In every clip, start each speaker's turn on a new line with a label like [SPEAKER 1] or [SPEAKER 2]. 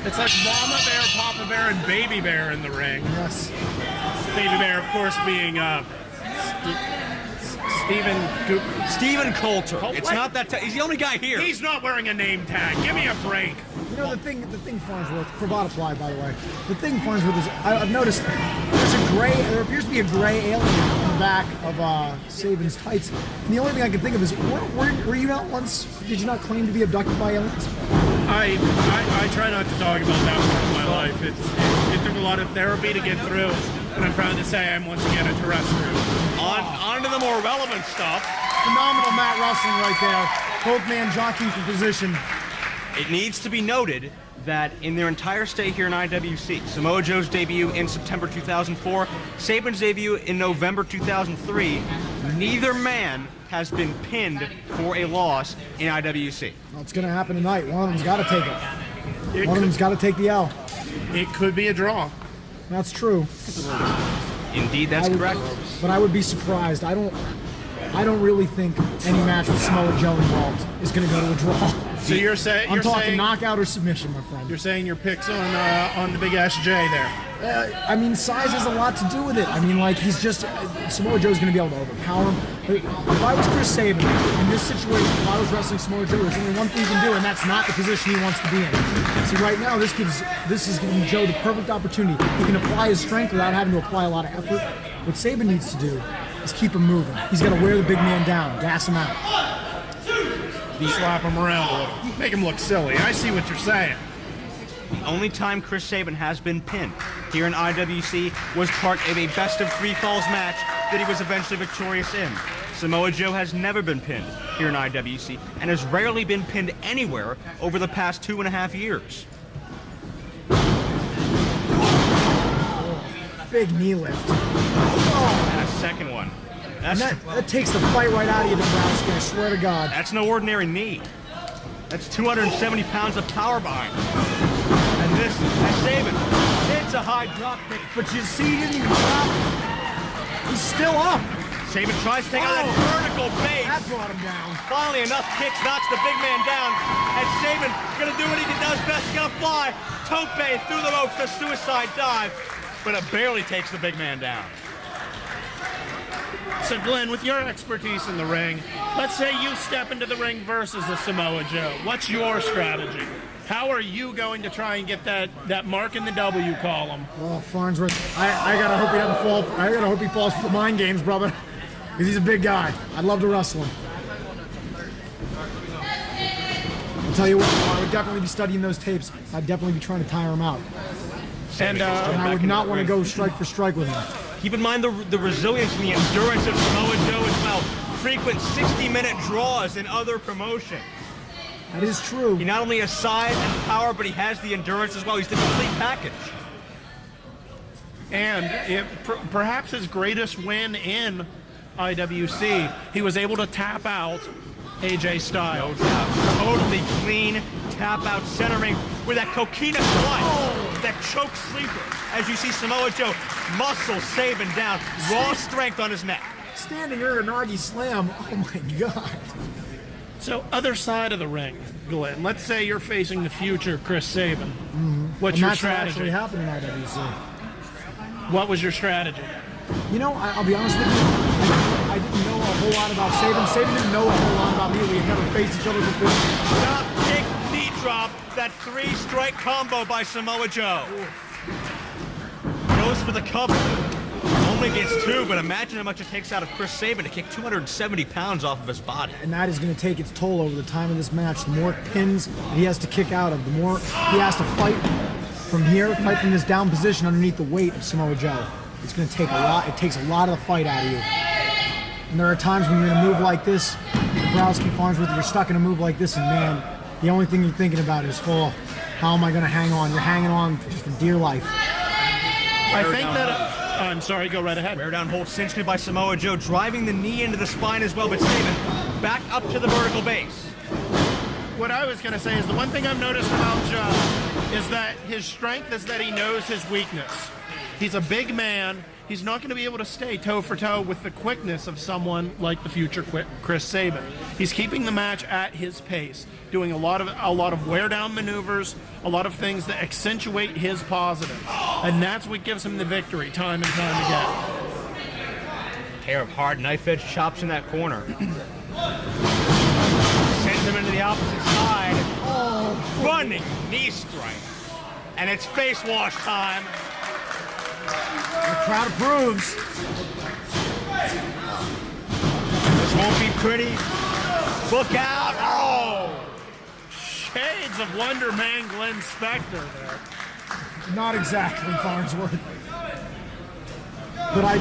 [SPEAKER 1] It's like Mama Bear, Papa Bear, and Baby Bear in the ring.
[SPEAKER 2] Yes.
[SPEAKER 1] Baby Bear, of course, being
[SPEAKER 3] Stephen Coulter. It's
[SPEAKER 1] What?
[SPEAKER 3] not that. He's the only guy here.
[SPEAKER 1] He's not wearing a name tag. Give me a break.
[SPEAKER 2] You know, the thing Farnsworth, cravat applied, by the way. The thing Farnsworth is, I've noticed there appears to be a gray alien in the back of Sabin's tights. And the only thing I can think of is, were you not once, did you not claim to be abducted by aliens?
[SPEAKER 1] I try not to talk about that part of my life. It took a lot of therapy to get through, and I'm proud to say I'm once again a terrestrial.
[SPEAKER 3] On to the more relevant stuff.
[SPEAKER 2] Phenomenal mat wrestling right there. Both man jockeying for position.
[SPEAKER 3] It needs to be noted that in their entire stay here in IWC, Samoa Joe's debut in September 2004, Sabin's debut in November 2003, neither man has been pinned for a loss in IWC.
[SPEAKER 2] Well, it's going to happen tonight. One of them's got to take it. One of them's got to take the L.
[SPEAKER 1] It could be a draw.
[SPEAKER 2] That's true.
[SPEAKER 3] Indeed, that's correct.
[SPEAKER 2] But I would be surprised. I don't really think any match with Samoa Joe involved is going to go to a draw.
[SPEAKER 1] So you're saying
[SPEAKER 2] I'm talking knockout or submission, my friend.
[SPEAKER 1] You're saying your picks on the big SJ there.
[SPEAKER 2] I mean, size has a lot to do with it. I mean, like, he's just Samoa Joe's going to be able to overpower him. But if I was Chris Sabin in this situation, if I was wrestling Samoa Joe, there's only one thing he can do, and that's not the position he wants to be in. See, right now, this is giving Joe the perfect opportunity. He can apply his strength without having to apply a lot of effort. What Sabin needs to do is keep him moving. He's got to wear the big man down, gas him out.
[SPEAKER 1] Slap him around a little. Make him look silly. I see what you're saying.
[SPEAKER 3] The only time Chris Sabin has been pinned here in IWC was part of a best-of-3 falls match that he was eventually victorious in. Samoa Joe has never been pinned here in IWC and has rarely been pinned anywhere over the past 2.5 years.
[SPEAKER 2] Big knee lift.
[SPEAKER 3] And a second one.
[SPEAKER 2] That takes the fight right out of you, Dombrowski, I swear to God.
[SPEAKER 3] That's no ordinary knee. That's 270 pounds of power behind him. And this, as Sabin, it's a high drop kick.
[SPEAKER 2] But you see, he didn't even drop. He's still up.
[SPEAKER 3] Sabin tries to take out that vertical base.
[SPEAKER 2] That brought him down.
[SPEAKER 3] Finally, enough kicks knocks the big man down. And Sabin gonna do what he does best. He's gonna fly. Tope through the ropes, the suicide dive. But it barely takes the big man down.
[SPEAKER 1] So, Glenn, with your expertise in the ring, let's say you step into the ring versus a Samoa Joe. What's your strategy? How are you going to try and get that mark in the W column?
[SPEAKER 2] Oh, Farnsworth, I gotta hope he doesn't fall. I gotta hope he falls for the mind games, brother. Because he's a big guy. I'd love to wrestle him. I'll tell you what, I would definitely be studying those tapes. I'd definitely be trying to tire him out.
[SPEAKER 1] And
[SPEAKER 2] I would not want to go strike for strike with him.
[SPEAKER 3] Keep in mind the resilience and the endurance of Samoa Joe as well. Frequent 60-minute draws in other promotions.
[SPEAKER 2] That is true.
[SPEAKER 3] He not only has size and power, but he has the endurance as well. He's the complete package.
[SPEAKER 1] And perhaps his greatest win in IWC, he was able to tap out AJ Styles.
[SPEAKER 3] Totally clean tap out centering with that coquina clutch, that choke sleeper. As you see Samoa Joe muscle Sabin down, raw strength on his neck.
[SPEAKER 2] Standing Uranagi slam, oh my God.
[SPEAKER 1] So, other side of the ring, Glenn, let's say you're facing the future Chris Sabin. What's your strategy?
[SPEAKER 2] That's what actually happened in IWC.
[SPEAKER 1] What was your strategy?
[SPEAKER 2] You know, I'll be honest with you, I didn't know a whole lot about Sabin. Sabin didn't know a whole lot about me. We had never faced each other before.
[SPEAKER 3] Drop kick, knee drop, that 3-strike combo by Samoa Joe. Goes for the cover. Only gets 2, but imagine how much it takes out of Chris Sabin to kick 270 pounds off of his body.
[SPEAKER 2] And that is going to take its toll over the time of this match. The more pins that he has to kick out of, the more he has to fight from here, fight from this down position underneath the weight of Samoa Joe. It's going to take a lot. It takes a lot of the fight out of you. And there are times when you're in a move like this, Dombrowski, Farnsworth, you're stuck in a move like this, and man, the only thing you're thinking about is, oh, how am I going to hang on? You're hanging on just for dear life.
[SPEAKER 1] I think that... I'm sorry, go right ahead.
[SPEAKER 3] Wear down hold cinched by Samoa Joe, driving the knee into the spine as well, but Sabin back up to the vertical base.
[SPEAKER 1] What I was going to say is the one thing I've noticed about Joe is that his strength is that he knows his weakness. He's a big man. he's not going to be able to stay toe for toe with the quickness of someone like the future Chris Sabin. He's keeping the match at his pace, doing a lot of wear down maneuvers, a lot of things that accentuate his positives, and that's what gives him the victory time and time again.
[SPEAKER 3] Pair of hard knife edge chops in that corner. Sends him into the opposite side. Oh, running knee strike. And it's face wash time.
[SPEAKER 2] The crowd approves.
[SPEAKER 3] This won't be pretty. Look out. Oh!
[SPEAKER 1] Shades of Wonder Man Glenn Spector there.
[SPEAKER 2] Not exactly, Farnsworth. But I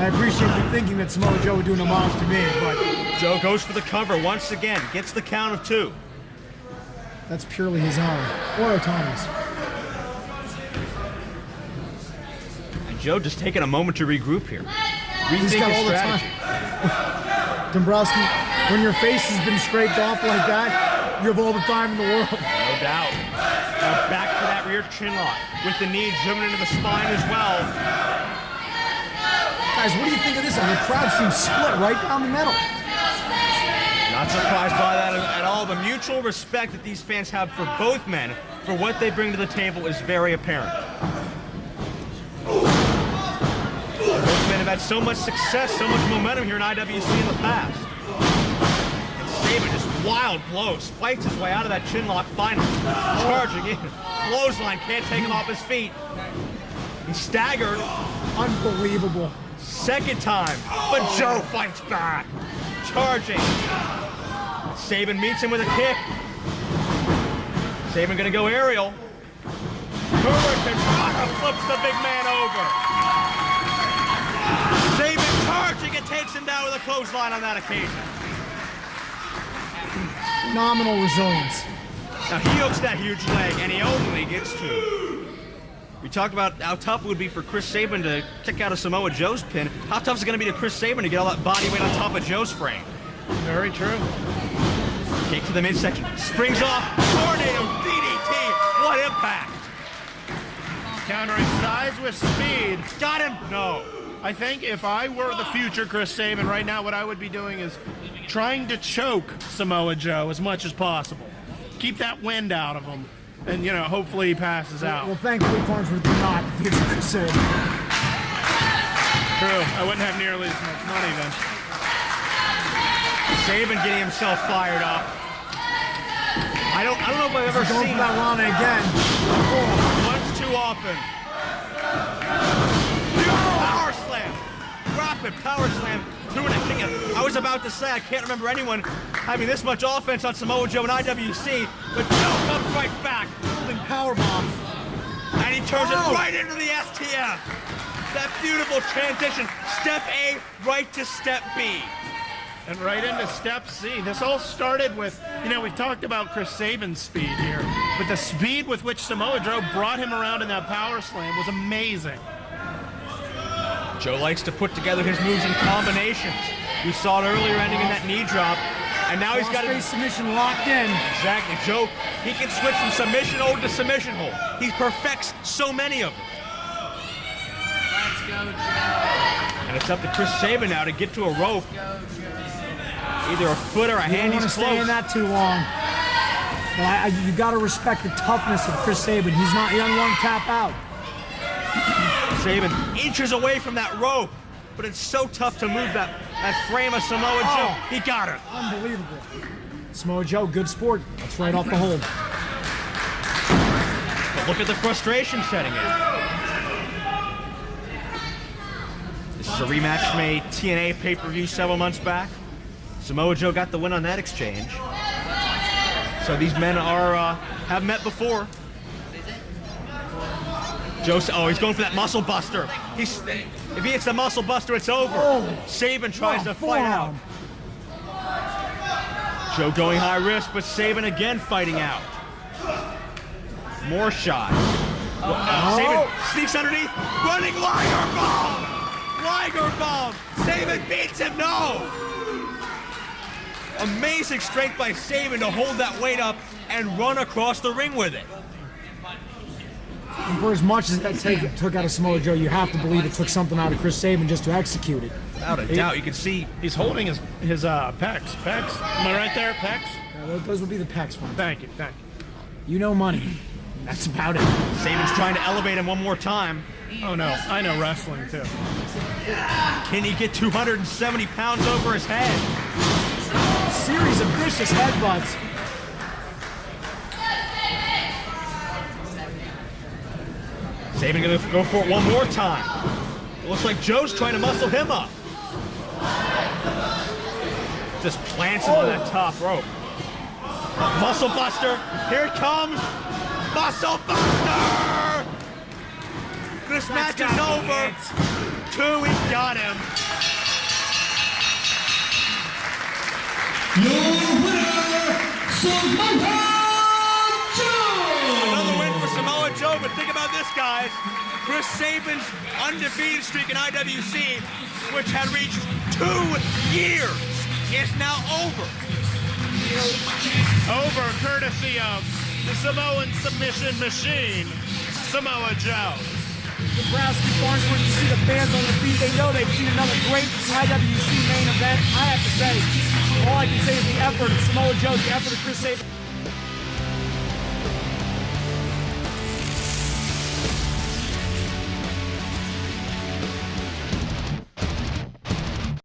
[SPEAKER 2] appreciate you thinking that Samoa Joe would do an homage to me, but
[SPEAKER 3] Joe goes for the cover once again, gets the count of 2.
[SPEAKER 2] that's purely his own, or Otani's.
[SPEAKER 3] And Joe just taking a moment to regroup here.
[SPEAKER 2] He's
[SPEAKER 3] Rethink
[SPEAKER 2] got
[SPEAKER 3] his
[SPEAKER 2] all the
[SPEAKER 3] strategy.
[SPEAKER 2] time. Dombrowski, when your face has been scraped off like that, you have all the time in the world.
[SPEAKER 3] No doubt. Now back to that rear chin lock with the knee driven into the spine as well.
[SPEAKER 2] Guys, what do you think of this? The crowd seems split right down the middle.
[SPEAKER 3] Not surprised by that at all. The mutual respect that these fans have for both men, for what they bring to the table, is very apparent. Both men have had so much success, so much momentum here in IWC in the past. And Sabin just wild blows, fights his way out of that chin lock finally. Charging in. Clothesline can't take him off his feet. He's staggered.
[SPEAKER 2] Unbelievable.
[SPEAKER 3] Second time, but Joe fights back. Charging. Sabin meets him with a kick. Sabin gonna go aerial. Hurricane Rana flips the big man over. Sabin charging and takes him down with a clothesline on that occasion.
[SPEAKER 2] Phenomenal resilience.
[SPEAKER 3] Now he hooks that huge leg, and he only gets 2. We talked about how tough it would be for Chris Sabin to kick out of Samoa Joe's pin. How tough is it going to be to Chris Sabin to get all that body weight on top of Joe's frame?
[SPEAKER 1] Very true.
[SPEAKER 3] Kick to the midsection. Springs off. Tornado DDT. What impact.
[SPEAKER 1] Countering size with speed.
[SPEAKER 3] Got him. No.
[SPEAKER 1] I think if I were the future Chris Sabin right now, what I would be doing is trying to choke Samoa Joe as much as possible. Keep that wind out of him. And, you know, hopefully he passes out.
[SPEAKER 2] Well, thankfully, Farnsworth did not the future Chris Sabin.
[SPEAKER 1] True. I wouldn't have nearly as much money then.
[SPEAKER 3] Sabin getting himself fired up. I don't know if I've ever
[SPEAKER 2] Going
[SPEAKER 3] seen
[SPEAKER 2] for that Rana again.
[SPEAKER 3] once too often. Power slam. Rapid power slam through an king. I was about to say I can't remember anyone having this much offense on Samoa Joe and IWC, but Joe comes right back.
[SPEAKER 2] Holding powerbomb.
[SPEAKER 3] And he turns it right into the STF. That beautiful transition. Step A, right to step B.
[SPEAKER 1] And right into step C. This all started with, you know, we've talked about Chris Sabin's speed here, but the speed with which Samoa Joe brought him around in that power slam was amazing.
[SPEAKER 3] Joe likes to put together his moves in combinations. We saw it earlier ending in that knee drop, and now he's got
[SPEAKER 2] a submission locked in.
[SPEAKER 3] Exactly. Joe, he can switch from submission hold to submission hold. He perfects so many of them.
[SPEAKER 4] Let's go, Joe.
[SPEAKER 3] And it's up to Chris Sabin now to get to a rope. Either a foot or a hand.
[SPEAKER 2] You don't want to stay in that too long. But you got to respect the toughness of Chris Sabin. He doesn't want to tap out.
[SPEAKER 3] Sabin inches away from that rope, but it's so tough to move that frame of Samoa Joe. He got it.
[SPEAKER 2] Unbelievable. Samoa Joe, good sport. That's right off the hold.
[SPEAKER 3] But look at the frustration setting in. This is a rematch from a TNA pay-per-view several months back. Samoa Joe got the win on that exchange. So these men have met before. Joe, he's going for that muscle buster. If he hits the muscle buster, it's over. Sabin tries to fight out. Joe going high risk, but Sabin again fighting out. More shots. Sabin sneaks underneath. Running Liger Bomb! Liger Bomb! Sabin beats him, no! Amazing strength by Sabin to hold that weight up and run across the ring with it.
[SPEAKER 2] And for as much as that took out of Samoa Joe, you have to believe it took something out of Chris Sabin just to execute it.
[SPEAKER 3] Without a doubt, you can see
[SPEAKER 1] He's holding his pecs. Pecs. Am I right there? Pecs.
[SPEAKER 2] Those would be the pecs for him.
[SPEAKER 1] Thank you.
[SPEAKER 2] You know money. That's about it.
[SPEAKER 3] Sabin's trying to elevate him one more time.
[SPEAKER 1] Oh no, I know wrestling too.
[SPEAKER 3] Can he get 270 pounds over his head?
[SPEAKER 2] Series of vicious headbutts.
[SPEAKER 3] Sabin gonna go for it one more time. It looks like Joe's trying to muscle him up. Just plants him on that top rope. Muscle buster. Here it comes. Muscle buster. This match is over. 2, he got him.
[SPEAKER 5] Your winner, Samoa Joe!
[SPEAKER 3] Another win for Samoa Joe, but think about this, guys. Chris Sabin's undefeated streak in IWC, which had reached 2 years, is now over.
[SPEAKER 1] Over courtesy of the Samoan submission machine, Samoa Joe.
[SPEAKER 2] Nebraska Farnsworth, you see the fans on their feet. They know they've seen another great IWC main event. I have to say, all I can say is the effort of Samoa Joe, the effort of Chris Sabin.